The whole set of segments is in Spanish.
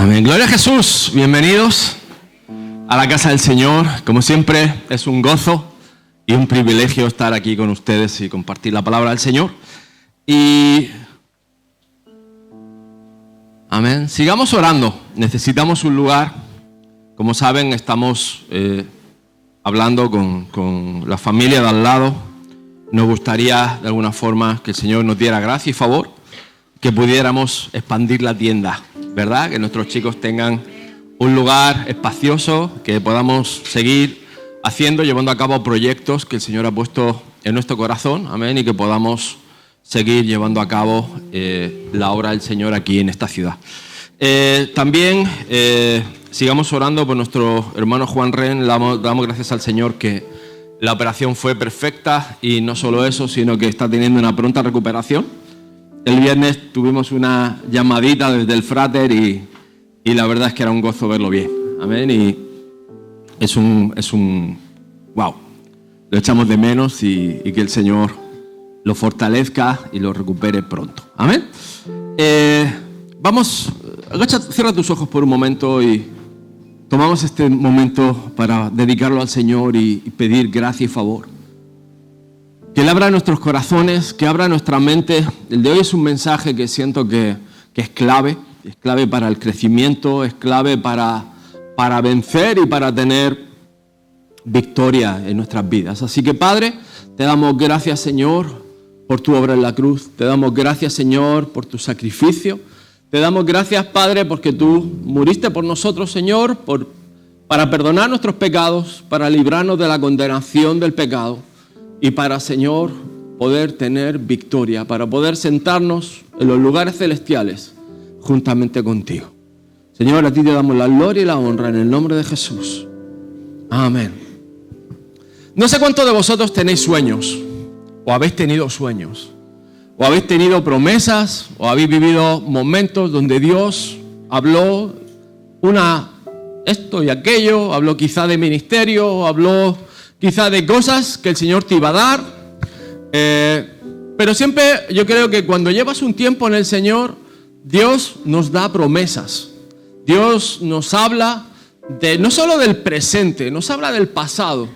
Amén. Gloria a Jesús. Bienvenidos a la casa del Señor. Como siempre, es un gozo y un privilegio estar aquí con ustedes y compartir la palabra del Señor. Y amén. Sigamos orando. Necesitamos un lugar. Como saben, estamos hablando con la familia de al lado. Nos gustaría de alguna forma que el Señor nos diera gracia y favor, que pudiéramos expandir la tienda, ¿verdad? Que nuestros chicos tengan un lugar espacioso, que podamos seguir haciendo, llevando a cabo proyectos que el Señor ha puesto en nuestro corazón, amén, y que podamos seguir llevando a cabo la obra del Señor aquí en esta ciudad. También sigamos orando por nuestro hermano Juan Ren. Damos gracias al Señor que la operación fue perfecta y no solo eso, sino que está teniendo una pronta recuperación. El viernes tuvimos una llamadita desde el Frater y la verdad es que era un gozo verlo bien. Amén. Y es un wow. Lo echamos de menos y que el Señor lo fortalezca y lo recupere pronto. Amén. Cierra tus ojos por un momento y tomamos este momento para dedicarlo al Señor y pedir gracia y favor. Que Él abra nuestros corazones, que abra nuestra mente. El de hoy es un mensaje que siento que es clave para el crecimiento, es clave para vencer y para tener victoria en nuestras vidas. Así que, Padre, te damos gracias, Señor, por tu obra en la cruz. Te damos gracias, Señor, por tu sacrificio. Te damos gracias, Padre, porque tú muriste por nosotros, Señor, para perdonar nuestros pecados, para librarnos de la condenación del pecado y para, Señor, poder tener victoria, para poder sentarnos en los lugares celestiales juntamente contigo. Señor, a ti te damos la gloria y la honra en el nombre de Jesús. Amén. No sé cuántos de vosotros tenéis sueños o habéis tenido sueños. O habéis tenido promesas, o habéis vivido momentos donde Dios habló esto y aquello, habló quizá de ministerio, habló quizá de cosas que el Señor te iba a dar. Pero siempre yo creo que cuando llevas un tiempo en el Señor, Dios nos da promesas. Dios nos habla no solo del presente, nos habla del pasado.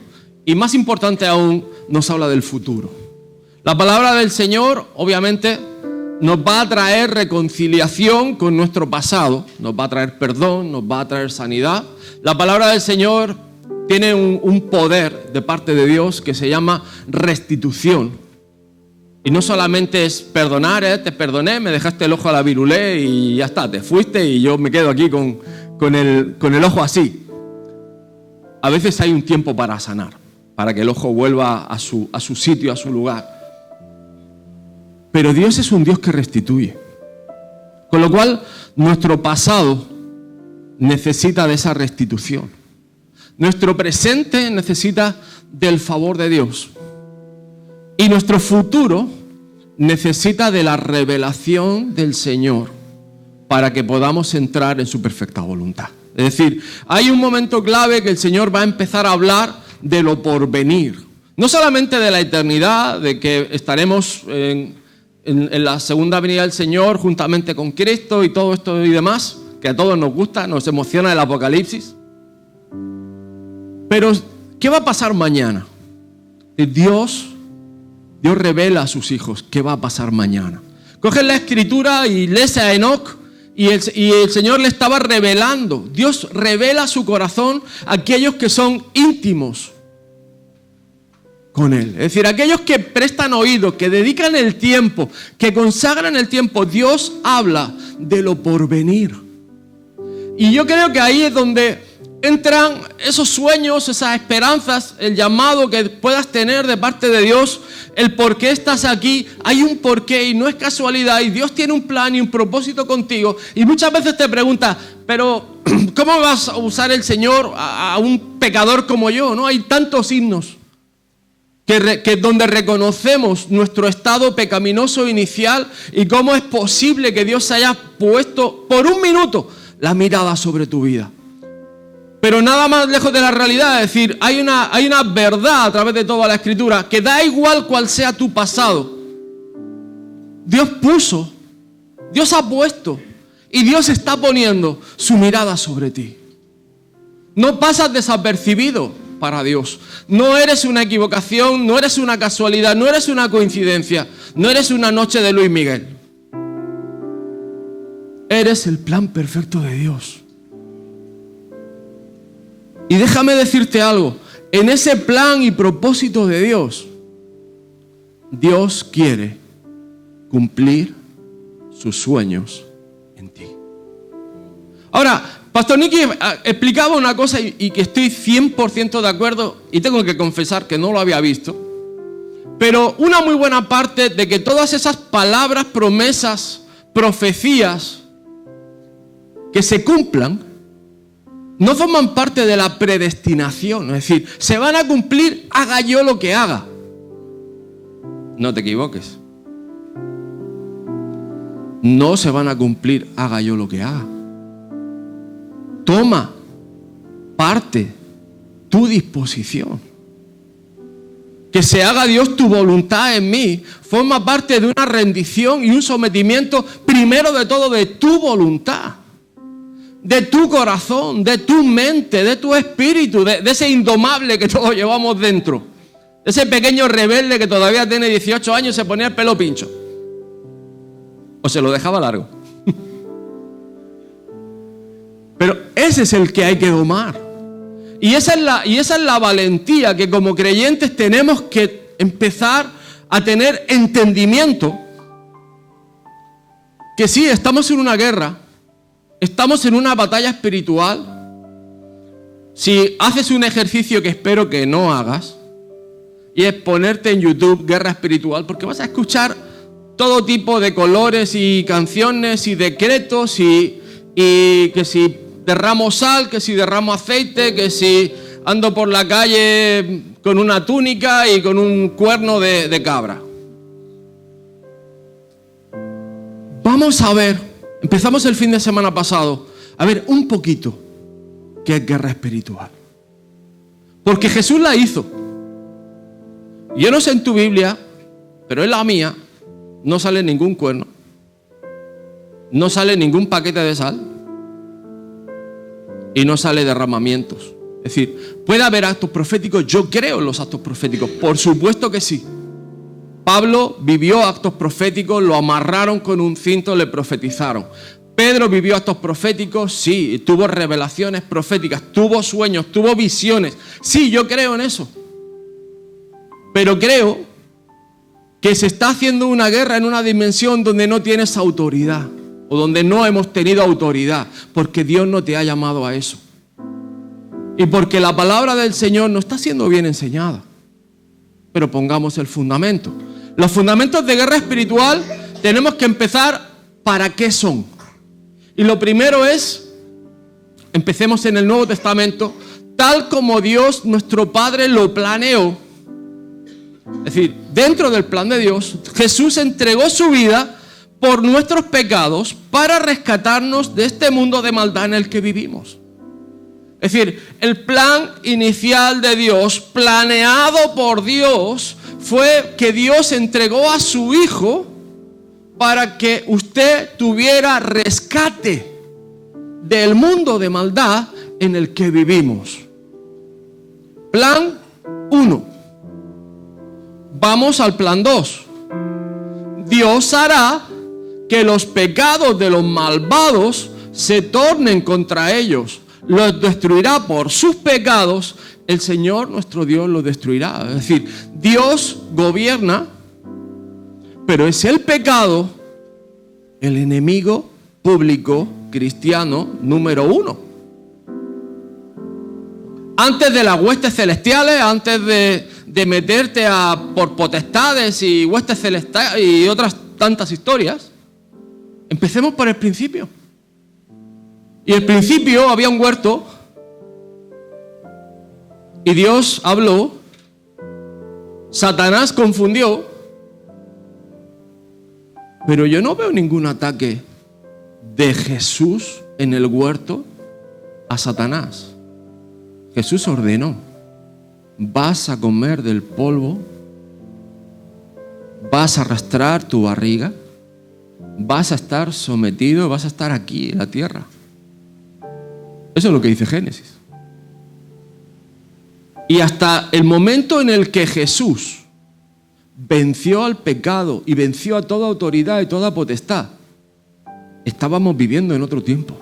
Y más importante aún, nos habla del futuro. La palabra del Señor, obviamente, nos va a traer reconciliación con nuestro pasado, nos va a traer perdón, nos va a traer sanidad. La palabra del Señor tiene un poder de parte de Dios que se llama restitución. Y no solamente es perdonar, te perdoné, me dejaste el ojo a la virulé y ya está, te fuiste y yo me quedo aquí con el ojo así. A veces hay un tiempo para sanar, para que el ojo vuelva a su sitio, a su lugar. Pero Dios es un Dios que restituye. Con lo cual, nuestro pasado necesita de esa restitución. Nuestro presente necesita del favor de Dios. Y nuestro futuro necesita de la revelación del Señor para que podamos entrar en su perfecta voluntad. Es decir, hay un momento clave que el Señor va a empezar a hablar de lo porvenir. No solamente de la eternidad, de que estaremos en la segunda venida del Señor juntamente con Cristo y todo esto y demás, que a todos nos gusta, nos emociona el Apocalipsis. Pero, ¿qué va a pasar mañana? Dios revela a sus hijos qué va a pasar mañana. Cogen la Escritura y lees a Enoc y el Señor le estaba revelando. Dios revela su corazón a aquellos que son íntimos con Él. Es decir, aquellos que prestan oído, que dedican el tiempo, que consagran el tiempo, Dios habla de lo porvenir. Y yo creo que ahí es donde entran esos sueños, esas esperanzas, el llamado que puedas tener de parte de Dios, el por qué estás aquí. Hay un porqué y no es casualidad, y Dios tiene un plan y un propósito contigo. Y muchas veces te preguntas, pero ¿cómo vas a usar el Señor a un pecador como yo? ¿No? Hay tantos himnos que donde reconocemos nuestro estado pecaminoso inicial y cómo es posible que Dios haya puesto por un minuto la mirada sobre tu vida. Pero nada más lejos de la realidad. Es decir, hay una verdad a través de toda la Escritura, que da igual cuál sea tu pasado. Dios ha puesto Y Dios está poniendo su mirada sobre ti. No pasas desapercibido para Dios. No eres una equivocación, no eres una casualidad, no eres una coincidencia, no eres una noche de Luis Miguel. Eres el plan perfecto de Dios. Y déjame decirte algo, en ese plan y propósito de Dios, Dios quiere cumplir sus sueños en ti. Ahora, Pastor Nicky explicaba una cosa y que estoy 100% de acuerdo y tengo que confesar que no lo había visto. Pero una muy buena parte de que todas esas palabras, promesas, profecías que se cumplan, no forman parte de la predestinación. Es decir, se van a cumplir haga yo lo que haga. No te equivoques. No se van a cumplir haga yo lo que haga. Toma parte, tu disposición. Que se haga Dios tu voluntad en mí forma parte de una rendición y un sometimiento, primero de todo, de tu voluntad, de tu corazón, de tu mente, de tu espíritu, de ese indomable que todos llevamos dentro, de ese pequeño rebelde que todavía tiene 18 años y se ponía el pelo pincho o se lo dejaba largo. Pero ese es el que hay que domar. Y esa es la valentía que como creyentes tenemos que empezar a tener entendimiento. Que sí, estamos en una guerra, estamos en una batalla espiritual. Si haces un ejercicio que espero que no hagas, y es ponerte en YouTube guerra espiritual, porque vas a escuchar todo tipo de colores y canciones y decretos y que si derramo sal, que si derramo aceite, que si ando por la calle con una túnica y con un cuerno de cabra. Vamos a ver, empezamos el fin de semana pasado, a ver un poquito qué es guerra espiritual. Porque Jesús la hizo. Yo no sé en tu Biblia, pero en la mía no sale ningún cuerno, no sale ningún paquete de sal, y no sale derramamientos. Es decir, puede haber actos proféticos. Yo creo en los actos proféticos, por supuesto que sí. Pablo vivió actos proféticos, lo amarraron con un cinto, le profetizaron. Pedro vivió actos proféticos, sí, tuvo revelaciones proféticas, tuvo sueños, tuvo visiones. Sí, yo creo en eso. Pero creo que se está haciendo una guerra en una dimensión donde no tienes autoridad. O donde no hemos tenido autoridad, porque Dios no te ha llamado a eso. Y porque la palabra del Señor no está siendo bien enseñada. Pero pongamos el fundamento. Los fundamentos de guerra espiritual tenemos que empezar para qué son. Y lo primero es, empecemos en el Nuevo Testamento, tal como Dios, nuestro Padre, lo planeó. Es decir, dentro del plan de Dios, Jesús entregó su vida por nuestros pecados para rescatarnos de este mundo de maldad en el que vivimos. Es decir, el plan inicial de Dios, planeado por Dios, fue que Dios entregó a su Hijo para que usted tuviera rescate del mundo de maldad en el que vivimos. Plan 1. Vamos al plan 2. Dios hará que los pecados de los malvados se tornen contra ellos. Los destruirá por sus pecados. El Señor, nuestro Dios, los destruirá. Es decir, Dios gobierna, pero es el pecado el enemigo público cristiano número 1. Antes de las huestes celestiales, antes de meterte por potestades y huestes celestiales y otras tantas historias, empecemos por el principio. Y el principio había un huerto y Dios habló, Satanás confundió, pero yo no veo ningún ataque de Jesús en el huerto a Satanás. Jesús ordenó, vas a comer del polvo, vas a arrastrar tu barriga vas a estar sometido, vas a estar aquí en la tierra. Eso es lo que dice Génesis. Y hasta el momento en el que Jesús venció al pecado y venció a toda autoridad y toda potestad, estábamos viviendo en otro tiempo,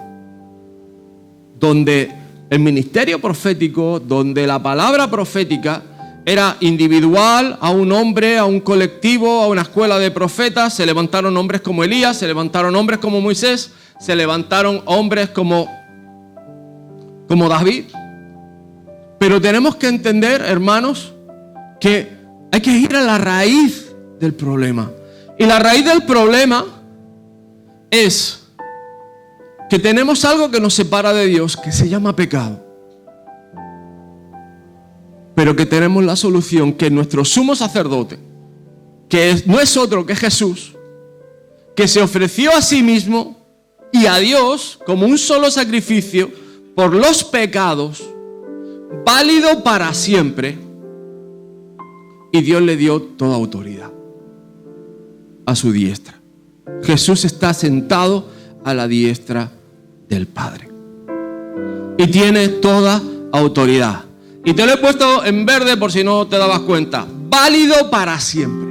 donde el ministerio profético, donde la palabra profética era individual, a un hombre, a un colectivo, a una escuela de profetas. Se levantaron hombres como Elías, se levantaron hombres como Moisés, se levantaron hombres como David. Pero tenemos que entender, hermanos, que hay que ir a la raíz del problema. Y la raíz del problema es que tenemos algo que nos separa de Dios, que se llama pecado. Pero que tenemos la solución, que nuestro sumo sacerdote, no es otro que Jesús, que se ofreció a sí mismo y a Dios como un solo sacrificio por los pecados, válido para siempre, y Dios le dio toda autoridad a su diestra. Jesús está sentado a la diestra del Padre y tiene toda autoridad. Y te lo he puesto en verde por si no te dabas cuenta. Válido para siempre.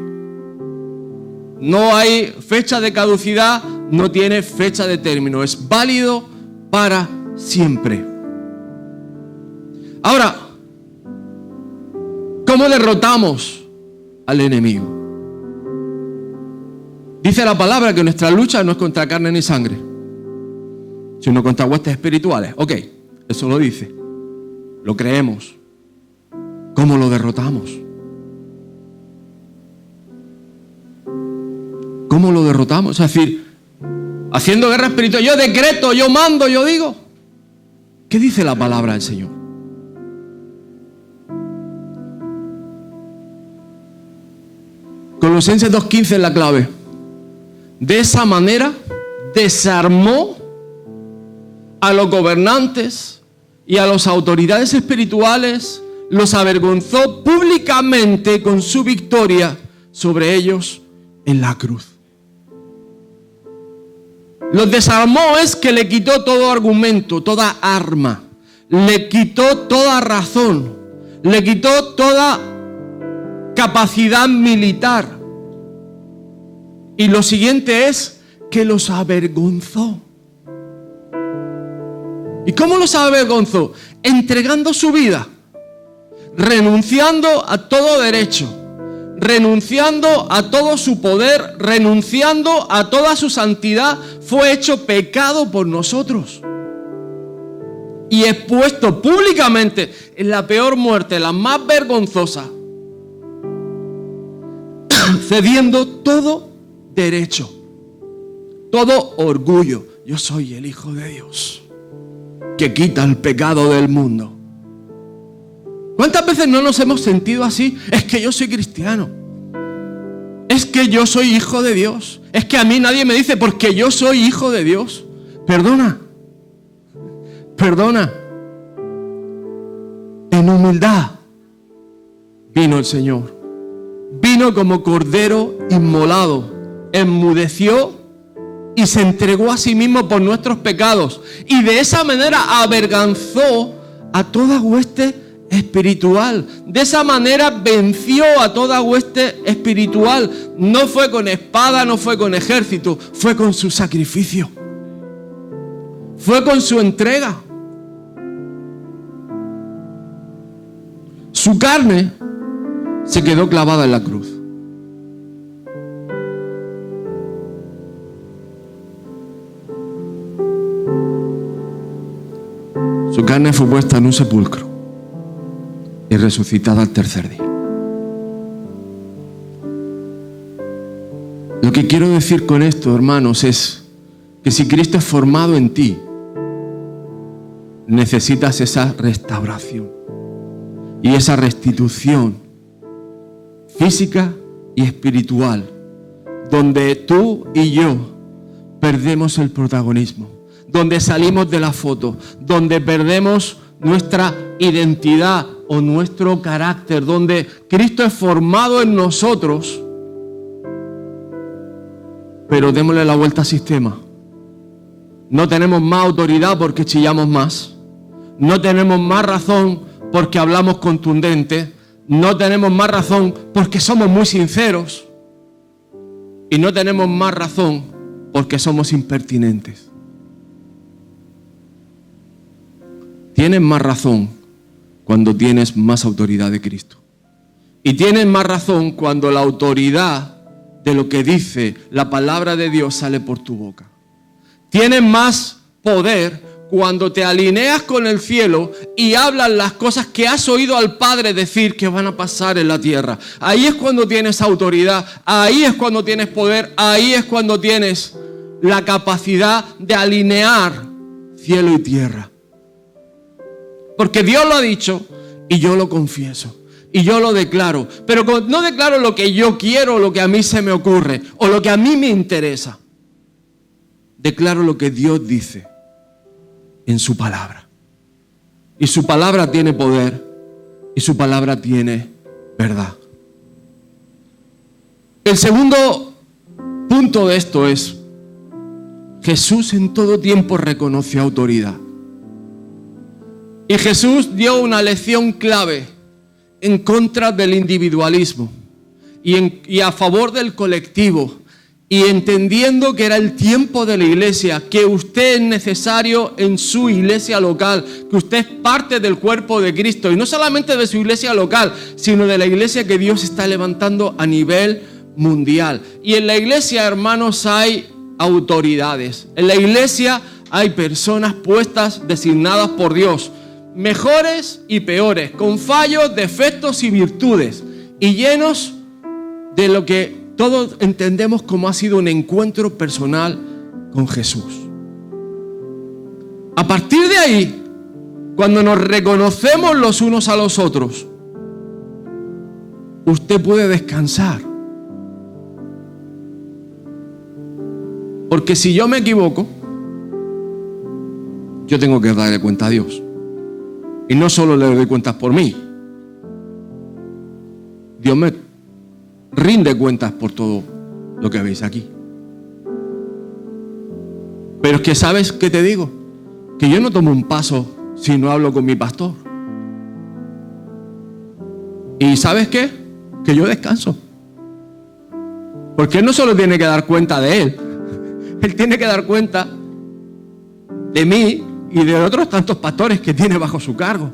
No hay fecha de caducidad, no tiene fecha de término. Es válido para siempre. Ahora, ¿cómo derrotamos al enemigo? Dice la palabra que nuestra lucha no es contra carne ni sangre, sino contra huestes espirituales. Ok, eso lo dice. Lo creemos. ¿Cómo lo derrotamos? ¿Cómo lo derrotamos? Es decir, haciendo guerra espiritual. Yo decreto, yo mando, yo digo. ¿Qué dice la palabra del Señor? Colosenses 2:15 es la clave. De esa manera desarmó a los gobernantes y a las autoridades espirituales, los avergonzó públicamente con su victoria sobre ellos en la cruz. Los desarmó es que le quitó todo argumento, toda arma, le quitó toda razón, le quitó toda capacidad militar. Y lo siguiente es que los avergonzó. ¿Y cómo los avergonzó? Entregando su vida, renunciando a todo derecho, renunciando a todo su poder, renunciando a toda su santidad, fue hecho pecado por nosotros y expuesto públicamente en la peor muerte, la más vergonzosa, cediendo todo derecho, todo orgullo. Yo soy el Hijo de Dios, que quita el pecado del mundo. ¿Cuántas veces no nos hemos sentido así? Es que yo soy cristiano. Es que yo soy hijo de Dios. Es que a mí nadie me dice porque yo soy hijo de Dios. Perdona. En humildad vino el Señor. Vino como cordero inmolado. Enmudeció y se entregó a sí mismo por nuestros pecados. Y de esa manera avergonzó a toda hueste espiritual. De esa manera venció a toda hueste espiritual. No fue con espada, no fue con ejército, fue con su sacrificio. Fue con su entrega. Su carne se quedó clavada en la cruz. Su carne fue puesta en un sepulcro y resucitada al tercer día. Lo que quiero decir con esto, hermanos, es que si Cristo es formado en ti, necesitas esa restauración y esa restitución física y espiritual, donde tú y yo perdemos el protagonismo, donde salimos de la foto, donde perdemos nuestra identidad o nuestro carácter, donde Cristo es formado en nosotros pero démosle la vuelta al sistema. No tenemos más autoridad porque chillamos más. No tenemos más razón porque hablamos contundente. No tenemos más razón porque somos muy sinceros. Y no tenemos más razón porque somos impertinentes. Tienes más razón cuando tienes más autoridad de Cristo. Y tienes más razón cuando la autoridad de lo que dice la palabra de Dios sale por tu boca. Tienes más poder cuando te alineas con el cielo y hablas las cosas que has oído al Padre decir que van a pasar en la tierra. Ahí es cuando tienes autoridad, ahí es cuando tienes poder, ahí es cuando tienes la capacidad de alinear cielo y tierra. Porque Dios lo ha dicho y yo lo confieso. Y yo lo declaro. Pero no declaro lo que yo quiero, lo que a mí se me ocurre o lo que a mí me interesa. Declaro lo que Dios dice en su palabra. Y su palabra tiene poder y su palabra tiene verdad. El segundo punto de esto es: Jesús en todo tiempo reconoció autoridad. Y Jesús dio una lección clave en contra del individualismo y a favor del colectivo. Y entendiendo que era el tiempo de la iglesia, que usted es necesario en su iglesia local, que usted es parte del cuerpo de Cristo. Y no solamente de su iglesia local, sino de la iglesia que Dios está levantando a nivel mundial. Y en la iglesia, hermanos, hay autoridades. En la iglesia hay personas puestas, designadas por Dios, mejores y peores, con fallos, defectos y virtudes, y llenos de lo que todos entendemos como ha sido un encuentro personal con Jesús. A partir de ahí, cuando nos reconocemos los unos a los otros, usted puede descansar. Porque si yo me equivoco, yo tengo que darle cuenta a Dios. Y no solo le doy cuentas por mí. Dios me rinde cuentas por todo lo que veis aquí. Pero es que, ¿sabes qué te digo? Que yo no tomo un paso si no hablo con mi pastor. ¿Y sabes qué? Que yo descanso. Porque él no solo tiene que dar cuenta de él, él tiene que dar cuenta de mí y de otros tantos pastores que tiene bajo su cargo.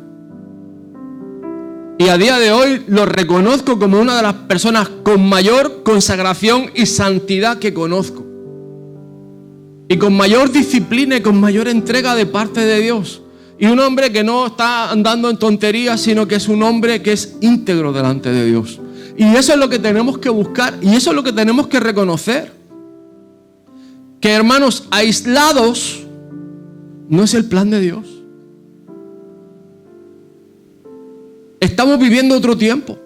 Y a día de hoy lo reconozco como una de las personas con mayor consagración y santidad que conozco. Y con mayor disciplina y con mayor entrega de parte de Dios. Y un hombre que no está andando en tonterías, sino que es un hombre que es íntegro delante de Dios. Y eso es lo que tenemos que buscar y eso es lo que tenemos que reconocer. Que, hermanos, aislados no es el plan de Dios. Estamos viviendo otro tiempo,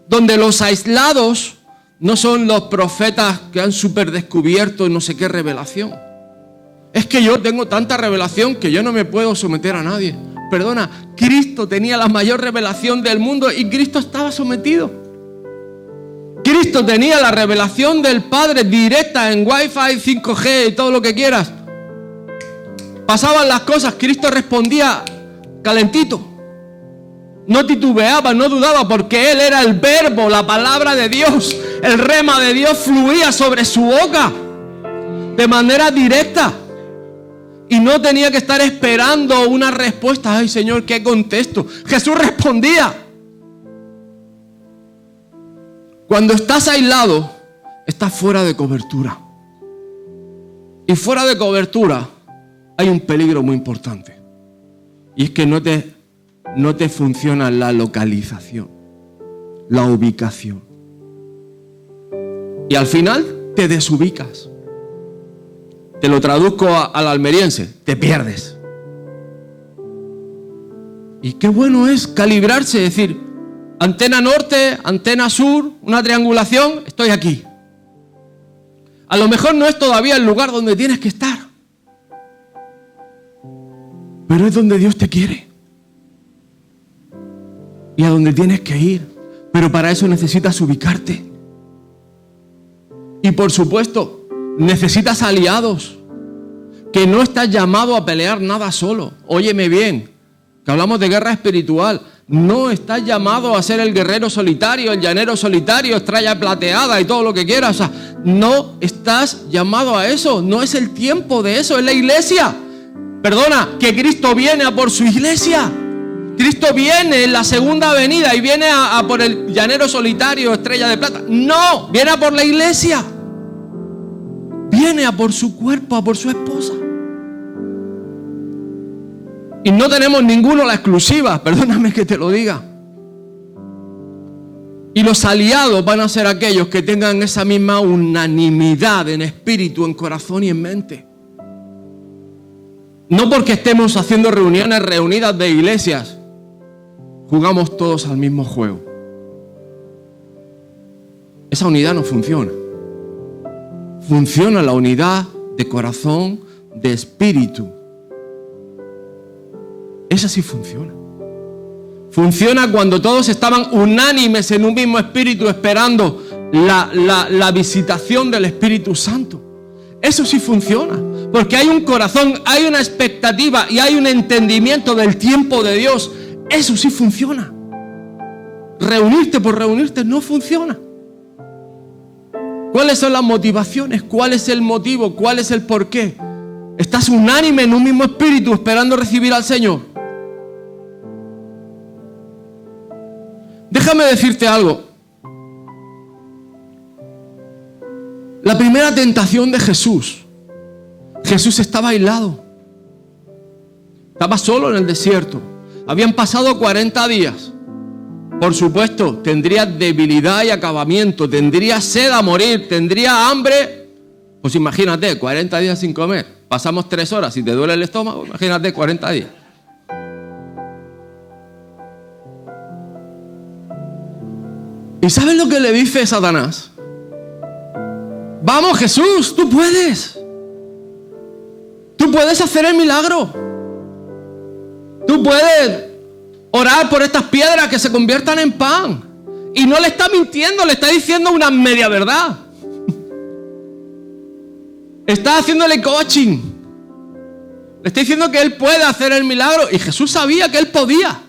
donde los aislados no son los profetas que han superdescubierto no sé qué revelación. Es que yo tengo tanta revelación que yo no me puedo someter a nadie. Perdona, Cristo tenía la mayor revelación del mundo y Cristo estaba sometido. Cristo tenía la revelación del Padre directa en Wi-Fi, 5G y todo lo que quieras. Pasaban las cosas, Cristo respondía calentito. No titubeaba, no dudaba, porque Él era el verbo, la palabra de Dios. El rema de Dios fluía sobre su boca de manera directa. Y no tenía que estar esperando una respuesta. Ay, Señor, ¿qué contesto? Jesús respondía. Cuando estás aislado, estás fuera de cobertura. Y fuera de cobertura hay un peligro muy importante. Y es que no te funciona la localización, la ubicación. Y al final te desubicas. Te lo traduzco al almeriense, te pierdes. Y qué bueno es calibrarse, decir, antena norte, antena sur, una triangulación, estoy aquí. A lo mejor no es todavía el lugar donde tienes que estar, pero es donde Dios te quiere. Y a donde tienes que ir. Pero para eso necesitas ubicarte. Y por supuesto, Necesitas aliados. Que no estás llamado a pelear nada solo. Óyeme bien, que hablamos de guerra espiritual. No estás llamado a ser el guerrero solitario, el llanero solitario, estrella plateada y todo lo que quieras. O sea, no estás llamado a eso. No es el tiempo de eso, es la iglesia. Perdona, que Cristo viene a por su iglesia. Cristo viene en la segunda venida y viene a por el llanero solitario, estrella de plata. No, viene a por la iglesia. Viene a por su cuerpo, a por su esposa. Y no tenemos ninguno la exclusiva, perdóname que te lo diga. Y los aliados van a ser aquellos que tengan esa misma unanimidad en espíritu, en corazón y en mente. No porque estemos haciendo reuniones reunidas de iglesias, jugamos todos al mismo juego. Esa unidad no funciona. Funciona la unidad de corazón, de espíritu. Esa sí funciona. Funciona cuando todos estaban unánimes en un mismo espíritu esperando la visitación del Espíritu Santo. Eso sí funciona. Porque hay un corazón, hay una expectativa y hay un entendimiento del tiempo de Dios. Eso sí funciona. Reunirte por reunirte no funciona. ¿Cuáles son las motivaciones? ¿Cuál es el motivo? ¿Cuál es el porqué? ¿Estás unánime en un mismo espíritu esperando recibir al Señor? Déjame decirte algo. La primera tentación de Jesús. Jesús estaba aislado. Estaba solo en el desierto. Habían pasado 40 días. Por supuesto, tendría debilidad y acabamiento. Tendría sed a morir. Tendría hambre. Pues imagínate, 40 días sin comer. Pasamos 3 horas. Si te duele el estómago, imagínate 40 días. ¿Y sabes lo que le dice Satanás? Vamos, Jesús, tú puedes. Tú puedes hacer el milagro. Tú puedes orar por estas piedras que se conviertan en pan. Y no le está mintiendo, le está diciendo una media verdad. Está haciéndole coaching. Le está diciendo que él puede hacer el milagro. Y Jesús sabía que él podía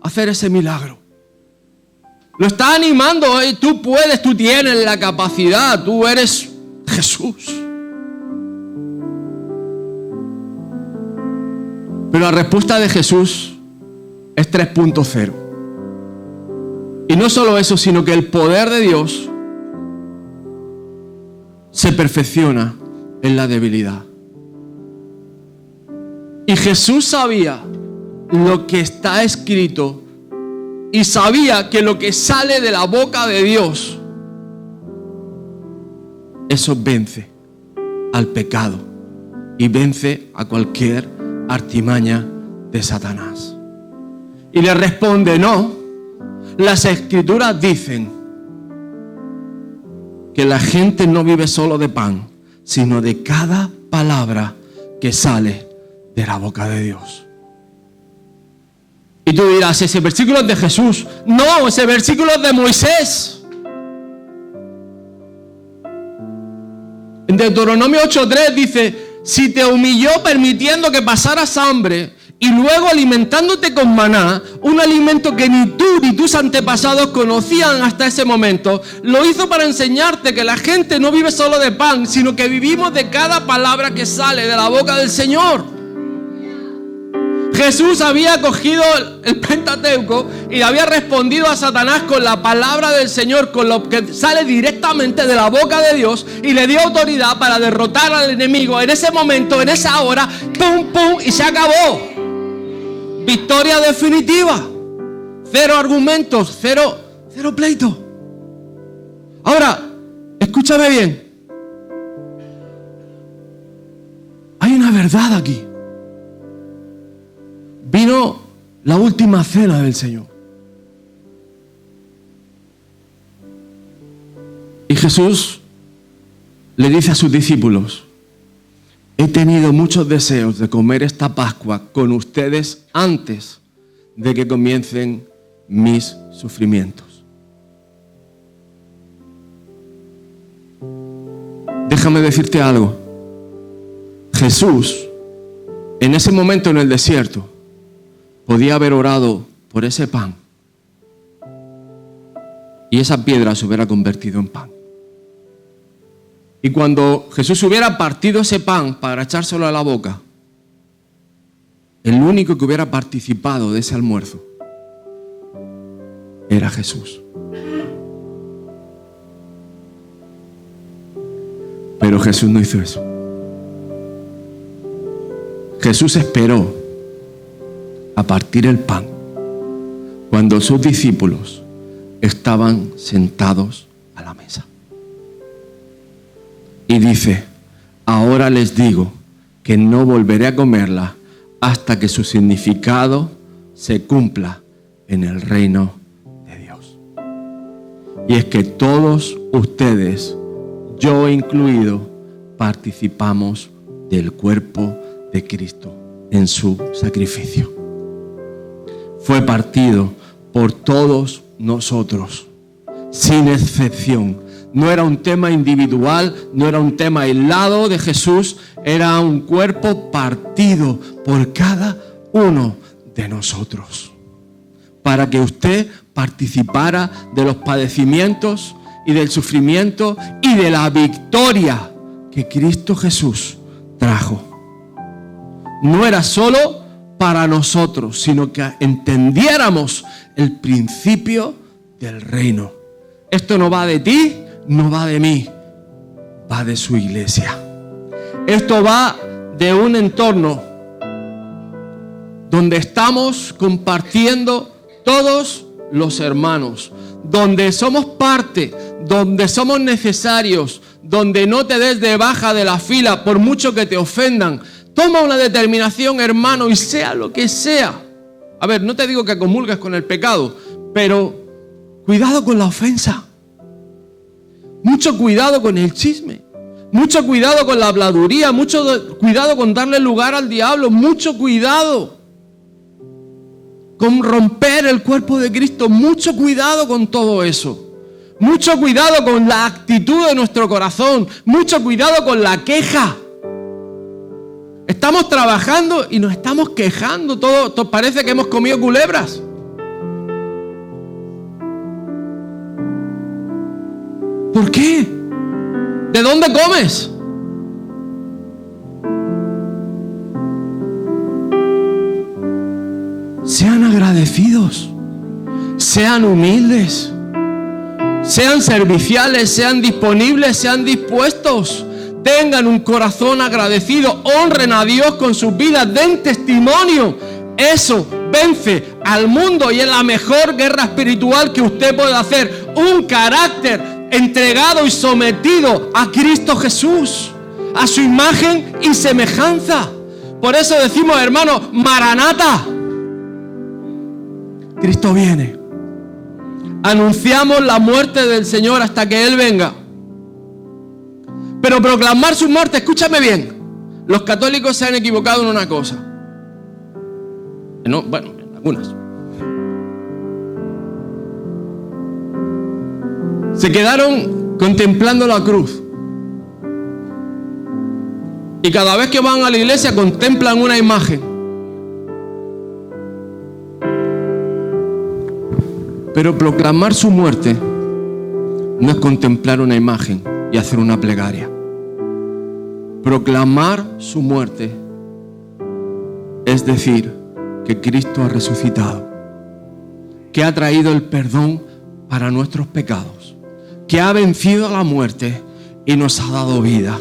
hacer ese milagro. Lo está animando. Tú puedes, tú tienes la capacidad. Tú eres Jesús. Pero la respuesta de Jesús es 3.0. Y no solo eso, sino que el poder de Dios se perfecciona en la debilidad. Y Jesús sabía lo que está escrito y sabía que lo que sale de la boca de Dios, eso vence al pecado y vence a cualquier artimaña de Satanás. Y le responde, no, las escrituras dicen que la gente no vive solo de pan, sino de cada palabra que sale de la boca de Dios. Y tú dirás, ese versículo es de Jesús. No, ese versículo es de Moisés. En Deuteronomio 8:3 dice, si te humilló permitiendo que pasaras hambre y luego alimentándote con maná, un alimento que ni tú ni tus antepasados conocían hasta ese momento, lo hizo para enseñarte que la gente no vive solo de pan, sino que vivimos de cada palabra que sale de la boca del Señor. Jesús había cogido el Pentateuco y había respondido a Satanás con la palabra del Señor, con lo que sale directamente de la boca de Dios, y le dio autoridad para derrotar al enemigo en ese momento, en esa hora, pum, pum, y se acabó. Victoria definitiva. Cero argumentos, cero pleito. Ahora, escúchame bien. Hay una verdad aquí. Vino la última cena del Señor. Y Jesús le dice a sus discípulos, he tenido muchos deseos de comer esta Pascua con ustedes antes de que comiencen mis sufrimientos. déjame decirte algo. Jesús, en ese momento en el desierto, podía haber orado por ese pan y esa piedra se hubiera convertido en pan. Y cuando Jesús hubiera partido ese pan para echárselo a la boca, el único que hubiera participado de ese almuerzo era Jesús. Pero Jesús no hizo eso. Jesús esperó a partir el pan cuando sus discípulos estaban sentados a la mesa. Y dice, ahora les digo que no volveré a comerla hasta que su significado se cumpla en el reino de Dios. Y es que todos ustedes, yo incluido, participamos del cuerpo de Cristo en su sacrificio. Fue partido por todos nosotros, sin excepción. No era un tema individual, no era un tema aislado de Jesús, era un cuerpo partido por cada uno de nosotros, para que usted participara de los padecimientos y del sufrimiento y de la victoria que Cristo Jesús trajo. No era solo para nosotros, sino que entendiéramos el principio del reino. Esto no va de ti, no va de mí, va de su iglesia. Esto va de un entorno donde estamos compartiendo todos los hermanos, donde somos parte, donde somos necesarios, donde no te des de baja de la fila por mucho que te ofendan. Toma una determinación, hermano, y sea lo que sea. A ver, no te digo que comulgues con el pecado, pero cuidado con la ofensa. Mucho cuidado con el chisme. Mucho cuidado con la habladuría. Mucho cuidado con darle lugar al diablo. Mucho cuidado con romper el cuerpo de Cristo. Mucho cuidado con todo eso. Mucho cuidado con la actitud de nuestro corazón. Mucho cuidado con la queja. Estamos trabajando y nos estamos quejando. Todo parece que hemos comido culebras. ¿Por qué? ¿De dónde comes? Sean agradecidos, sean humildes, sean serviciales, sean disponibles, sean dispuestos. Tengan un corazón agradecido, honren a Dios con sus vidas, den testimonio. Eso vence al mundo y es la mejor guerra espiritual que usted puede hacer. Un carácter entregado y sometido a Cristo Jesús, a su imagen y semejanza. Por eso decimos, hermano, Maranata. Cristo viene. Anunciamos la muerte del Señor hasta que Él venga. Pero proclamar su muerte, escúchame bien, los católicos se han equivocado en una cosa. No, bueno, en algunas. Se quedaron contemplando la cruz. Y cada vez que van a la iglesia contemplan una imagen. Pero proclamar su muerte no es contemplar una imagen y hacer una plegaria. Proclamar su muerte es decir que Cristo ha resucitado, que ha traído el perdón para nuestros pecados, que ha vencido a la muerte y nos ha dado vida,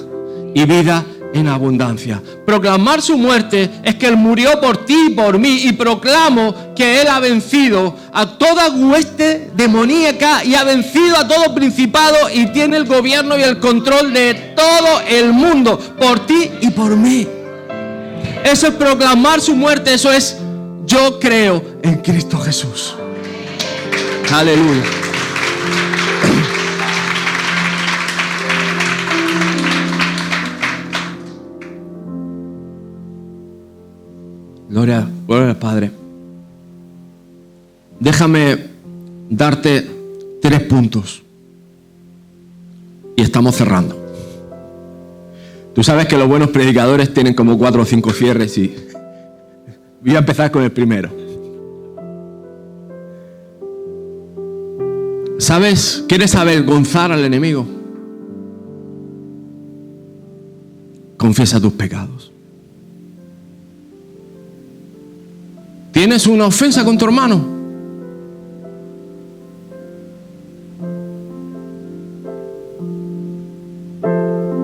y vida en abundancia. Proclamar su muerte es que Él murió por ti y por mí, y proclamo que Él ha vencido a toda hueste demoníaca y ha vencido a todo principado y tiene el gobierno y el control de todo el mundo, por ti y por mí. Eso es proclamar su muerte, eso es yo creo en Cristo Jesús. Aleluya. Gloria al Padre. Déjame darte 3 puntos. Y estamos cerrando. Tú sabes que los buenos predicadores tienen como 4 o 5 cierres y voy a empezar con el primero. ¿Sabes? ¿Quieres avergonzar al enemigo? Confiesa tus pecados. ¿Tienes una ofensa con tu hermano?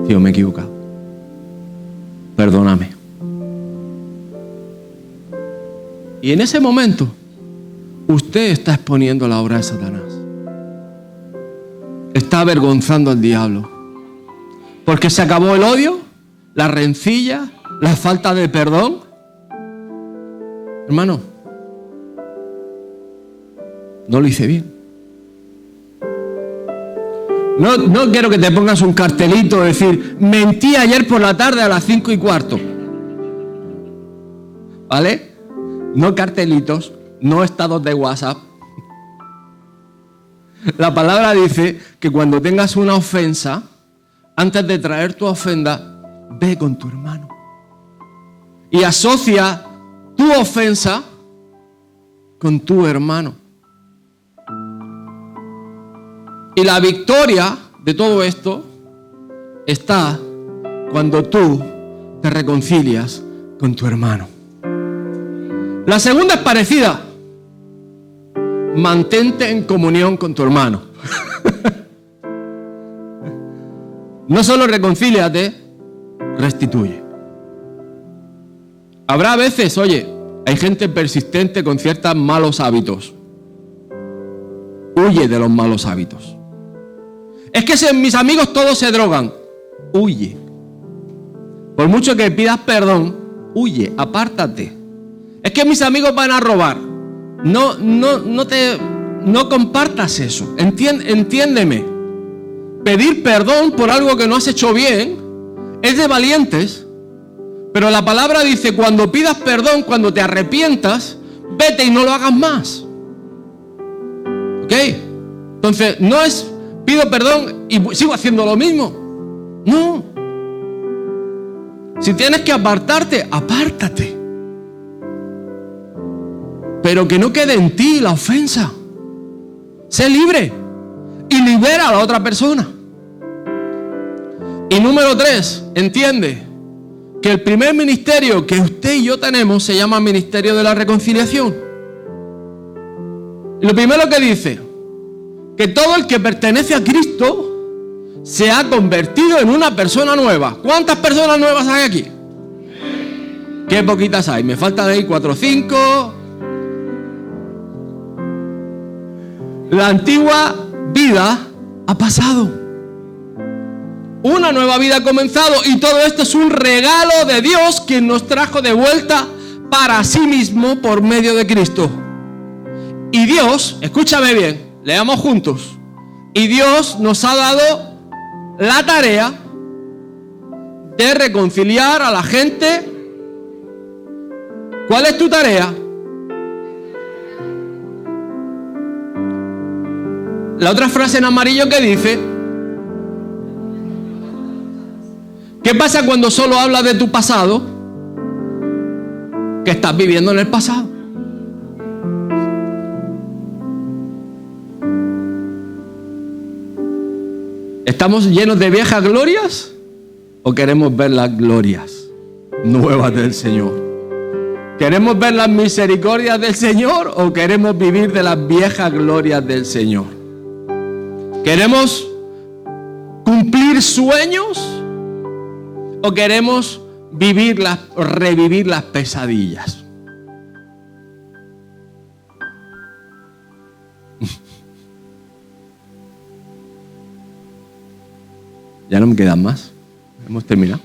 Tío, me he equivocado. Perdóname. Y en ese momento, usted está exponiendo la obra de Satanás. Está avergonzando al diablo. Porque se acabó el odio, la rencilla, la falta de perdón. Hermano, no lo hice bien. No quiero que te pongas un cartelito de decir, mentí ayer por la tarde a las 5:15. ¿Vale? No cartelitos, no estados de WhatsApp. La palabra dice que cuando tengas una ofensa, antes de traer tu ofrenda, ve con tu hermano. Y asocia tu ofensa con tu hermano. Y la victoria de todo esto está cuando tú te reconcilias con tu hermano. La segunda es parecida. Mantente en comunión con tu hermano. No solo reconcíliate, restituye. Habrá veces, oye, hay gente persistente con ciertos malos hábitos. Huye de los malos hábitos. Es que mis amigos todos se drogan. Huye. Por mucho que pidas perdón, huye, apártate. Es que mis amigos van a robar. No compartas eso. Entiéndeme. Pedir perdón por algo que no has hecho bien es de valientes. Pero la palabra dice, cuando pidas perdón, cuando te arrepientas, vete y no lo hagas más. ¿Ok? Entonces, no es pido perdón y sigo haciendo lo mismo. No. Si tienes que apartarte, apártate. Pero que no quede en ti la ofensa. Sé libre y libera a la otra persona. Y número 3, entiende que el primer ministerio que usted y yo tenemos se llama Ministerio de la Reconciliación. Y lo primero que dice, que todo el que pertenece a Cristo se ha convertido en una persona nueva. ¿Cuántas personas nuevas hay aquí? Qué poquitas hay, me faltan ahí 4 o 5. La antigua vida ha pasado. Una nueva vida ha comenzado y todo esto es un regalo de Dios que nos trajo de vuelta para sí mismo por medio de Cristo. Y Dios, escúchame bien, leamos juntos. Y Dios nos ha dado la tarea de reconciliar a la gente. ¿Cuál es tu tarea? La otra frase en amarillo que dice, ¿qué pasa cuando solo hablas de tu pasado? Que estás viviendo en el pasado. ¿Estamos llenos de viejas glorias o queremos ver las glorias nuevas del Señor? ¿Queremos ver las misericordias del Señor o queremos vivir de las viejas glorias del Señor? ¿Queremos cumplir sueños o queremos revivir las pesadillas? Ya no me quedan más. Hemos terminado.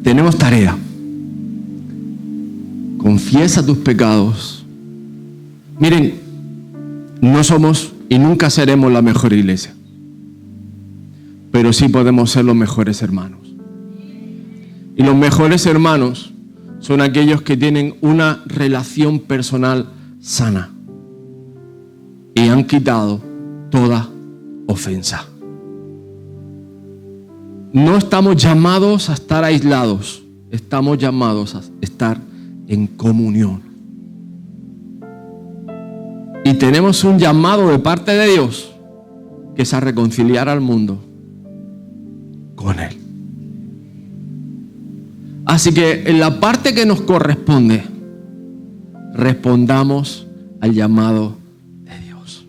Tenemos tarea. Confiesa tus pecados. Miren, no somos y nunca seremos la mejor iglesia, pero sí podemos ser los mejores hermanos. Y los mejores hermanos son aquellos que tienen una relación personal sana. y han quitado toda ofensa. No estamos llamados a estar aislados, estamos llamados a estar en comunión. Y tenemos un llamado de parte de Dios, que es a reconciliar al mundo con Él. Así que en la parte que nos corresponde, respondamos al llamado de Dios.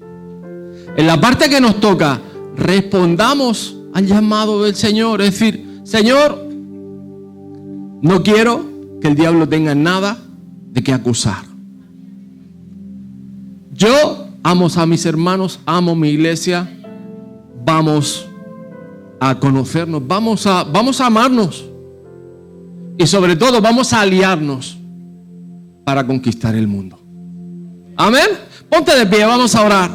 En la parte que nos toca, respondamos al llamado del Señor. Es decir, Señor, no quiero que el diablo tenga nada de qué acusar. Yo amo a mis hermanos, amo mi iglesia. Vamos a conocernos, vamos a amarnos. Y sobre todo vamos a aliarnos para conquistar el mundo. Amén. Ponte de pie, vamos a orar.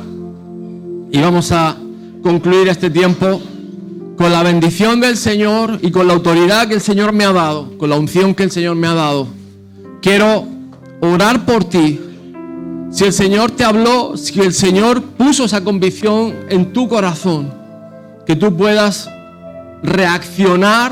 Y vamos a concluir este tiempo con la bendición del Señor y con la autoridad que el Señor me ha dado, con la unción que el Señor me ha dado. Quiero orar por ti. Si el Señor te habló, si el Señor puso esa convicción en tu corazón, que tú puedas reaccionar